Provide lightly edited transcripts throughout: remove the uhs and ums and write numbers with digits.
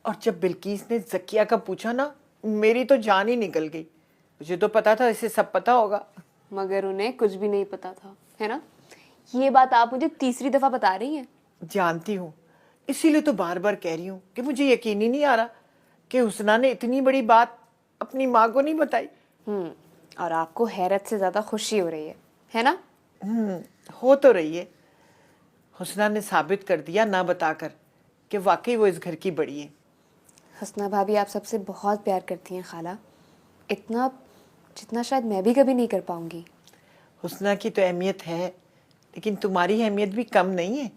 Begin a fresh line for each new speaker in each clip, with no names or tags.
और जब बिल्किस ने जकिया का पूछा ना, मेरी तो जान ही निकल गई। मुझे तो पता था इसे सब पता होगा।
मगर उन्हें कुछ भी नहीं पता था, है ना? ये बात आप मुझे तीसरी दफा बता रही हैं।
जानती हूँ, इसीलिए तो बार बार कह रही हूँ कि मुझे यकीन ही नहीं आ रहा कि हुस्ना ने इतनी बड़ी बात अपनी माँ को नहीं बताई।
और आपको हैरत से ज्यादा खुशी हो रही है ना?
हो तो रही है। हुस्ना ने साबित कर दिया ना बताकर कि वाकई वो इस घर की बड़ी है।
हसना भाभी आप सबसे बहुत प्यार करती हैं खाला, इतना जितना शायद मैं भी कभी नहीं कर पाऊंगी।
हुस्ना की तो अहमियत है, लेकिन तुम्हारी अहमियत भी कम नहीं है।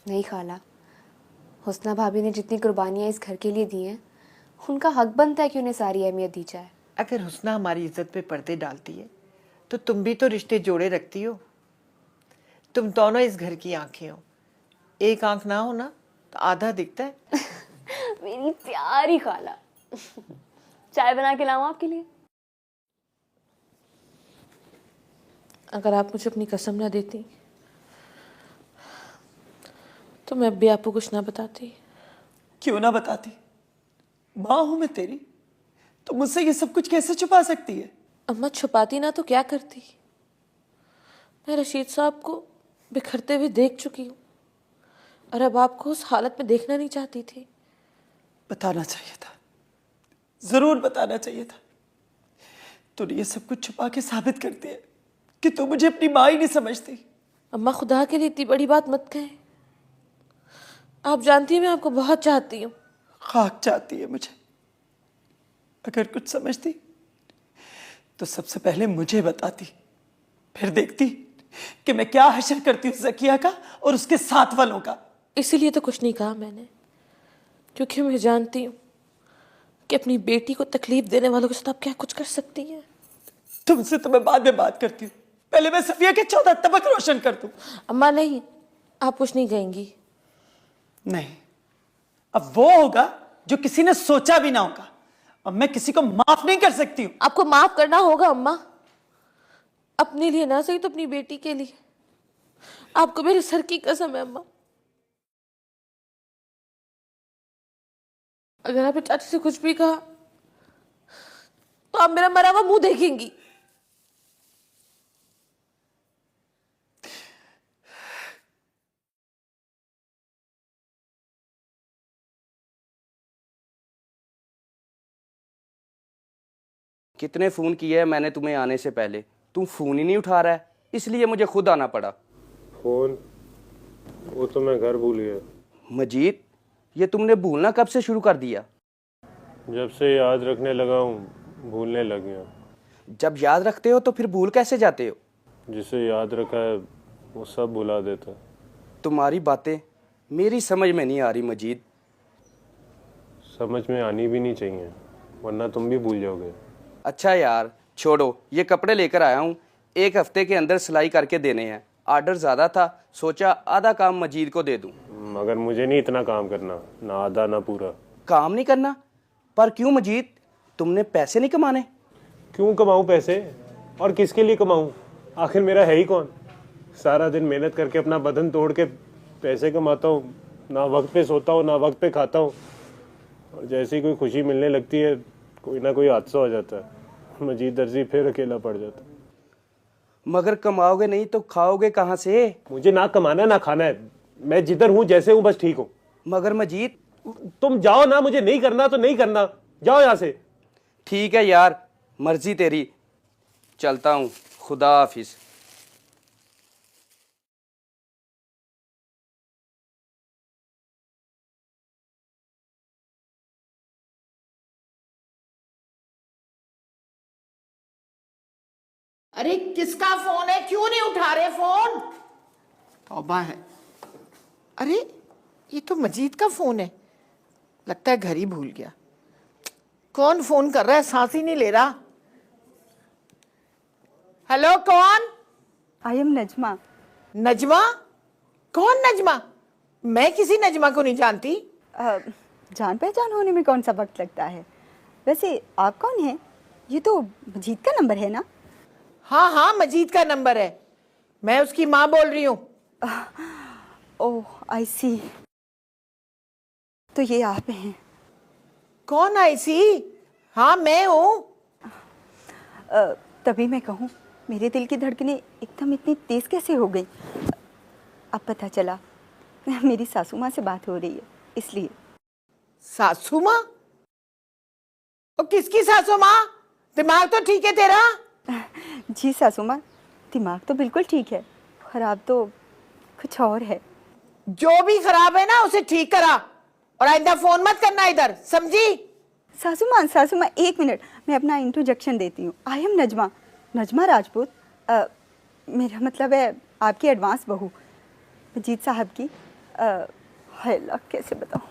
नहीं खाला, हुस्ना भाभी ने जितनी कुर्बानियां इस घर के लिए दी हैं, उनका हक बनता है कि उन्हें सारी अहमियत दी जाए।
अगर हुस्ना हमारी इज्जत पे पर्दे डालती है तो तुम भी तो रिश्ते जोड़े रखती हो। तुम दोनों इस घर की आंखें हो। एक आंख ना हो ना तो आधा दिखता है।
मेरी प्यारी खाला। चाय बना के लाऊं आपके लिए?
अगर आप मुझे अपनी कसम ना देती तो मैं भी आपको कुछ ना बताती।
क्यों ना बताती? माँ हूं मैं तेरी, तो मुझसे ये सब कुछ कैसे छुपा सकती है?
अम्मा छुपाती ना तो क्या करती। मैं रशीद साहब को बिखरते हुए देख चुकी हूँ और अब आपको उस हालत में देखना नहीं चाहती थी।
बताना चाहिए था, जरूर बताना चाहिए था। तूने ये सब कुछ छुपा के साबित कर दिया कि तू मुझे अपनी माँ ही नहीं समझती।
अम्मा खुदा के लिए इतनी बड़ी बात मत कहें। आप जानती हैं मैं आपको बहुत चाहती हूँ।
खाक चाहती है मुझे। अगर कुछ समझती तो सबसे पहले मुझे बताती, फिर देखती कि मैं क्या हशर करती हूँ जकिया का और उसके साथ वालों का।
इसीलिए तो कुछ नहीं कहा मैंने, क्योंकि मैं जानती हूँ कि अपनी बेटी को तकलीफ देने वालों के साथ आप क्या कुछ कर सकती हैं।
तुमसे तो मैं बाद में बात करती हूँ, पहले मैं सफिया के 14 तबक रोशन कर दूं।
अम्मा नहीं, आप कुछ नहीं कहेंगी।
नहीं, अब वो होगा जो किसी ने सोचा भी ना होगा, और मैं किसी को माफ नहीं कर सकती हूँ।
आपको माफ करना होगा अम्मा, अपने लिए ना सही तो अपनी बेटी के लिए। आपको मेरे सर की कसम है अम्मा, अगर आपने चाची से कुछ भी कहा तो आप मेरा मरा हुआ मुंह देखेंगी।
कितने फ़ोन किए हैं मैंने तुम्हें आने से पहले, तुम फ़ोन ही नहीं उठा रहा है, इसलिए मुझे खुद आना पड़ा।
फोन? वो तो मैं घर भूल गया।
मजीद, ये तुमने भूलना कब से शुरू कर दिया?
जब से याद रखने लगा हूँ भूलने लग गया।
जब याद रखते हो तो फिर भूल कैसे जाते हो?
जिसे याद रखा है वो सब भुला देता।
तुम्हारी बातें मेरी समझ में नहीं आ रही मजीद।
समझ में आनी भी नहीं चाहिए, वरना तुम भी भूल जाओगे।
अच्छा यार छोड़ो, ये कपड़े लेकर आया हूँ, 1 हफ्ते के अंदर सिलाई करके देने हैं। आर्डर ज़्यादा था, सोचा आधा काम मजीद को दे दूँ।
मगर मुझे नहीं इतना काम करना, ना आधा ना पूरा।
काम नहीं करना? पर क्यों मजीद, तुमने पैसे नहीं कमाने?
क्यों कमाऊँ पैसे, और किसके लिए कमाऊँ? आखिर मेरा है ही कौन? सारा दिन मेहनत करके अपना बदन तोड़ के पैसे कमाता हूँ, ना वक्त पे सोता हूँ ना वक्त पे खाता हूँ, और जैसे ही कोई खुशी मिलने लगती है कोई ना कोई हादसा हो जाता है, मजीद दर्जी फिर अकेला पड़ जाता है।
मगर कमाओगे नहीं तो खाओगे कहाँ से?
मुझे ना कमाना ना खाना है, मैं जिधर हूँ जैसे हूँ बस ठीक हूँ।
मगर मजीद,
तुम जाओ ना, मुझे नहीं करना तो नहीं करना, जाओ यहाँ से।
ठीक है यार, मर्जी तेरी, चलता हूँ, खुदा हाफिज।
अरे किसका फोन है, क्यों नहीं उठा रहे फोन? तौबा है। अरे ये तो मजीद का फोन है, लगता है घर ही भूल गया। कौन फोन कर रहा है, सांस ही नहीं ले रहा। हेलो, कौन?
I am Najma.
नजमा? कौन नजमा? मैं किसी नजमा को नहीं जानती।
जान पहचान होने में कौन सा वक्त लगता है। वैसे आप कौन हैं? ये तो मजीद का नंबर है ना?
हाँ हाँ, मजीद का नंबर है, मैं उसकी माँ बोल रही हूँ।
ओह आई सी, तो ये आप हैं।
कौन आई सी? हाँ मैं हूँ।
तभी मैं कहूँ, मेरे दिल की धड़कनें एकदम इतनी तेज कैसे हो गई? अब पता चला मेरी सासू माँ से बात हो रही है, इसलिए।
सासू माँ? और किसकी सासू माँ? दिमाग तो ठीक है तेरा?
जी सासू माँ, दिमाग तो बिल्कुल ठीक है, खराब तो कुछ और है।
जो भी खराब है ना उसे ठीक करा, और आइंदा फोन मत करना इधर, समझी?
सासू माँ 1 मिनट, मैं अपना इंट्रोडक्शन देती हूँ। आई एम नजमा, नजमा राजपूत। मेरा मतलब है आपकी एडवांस बहू मजीद साहब की। हाय अल्लाह, कैसे बताऊँ,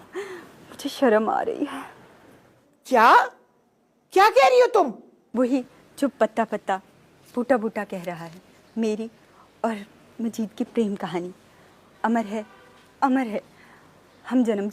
मुझे शर्म आ रही है।
क्या क्या कह रही हो तुम?
वही जो पत्ता पत्ता बूटा बूटा कह रहा है, मेरी और मजीद की प्रेम कहानी अमर है, अमर है। हम जन्म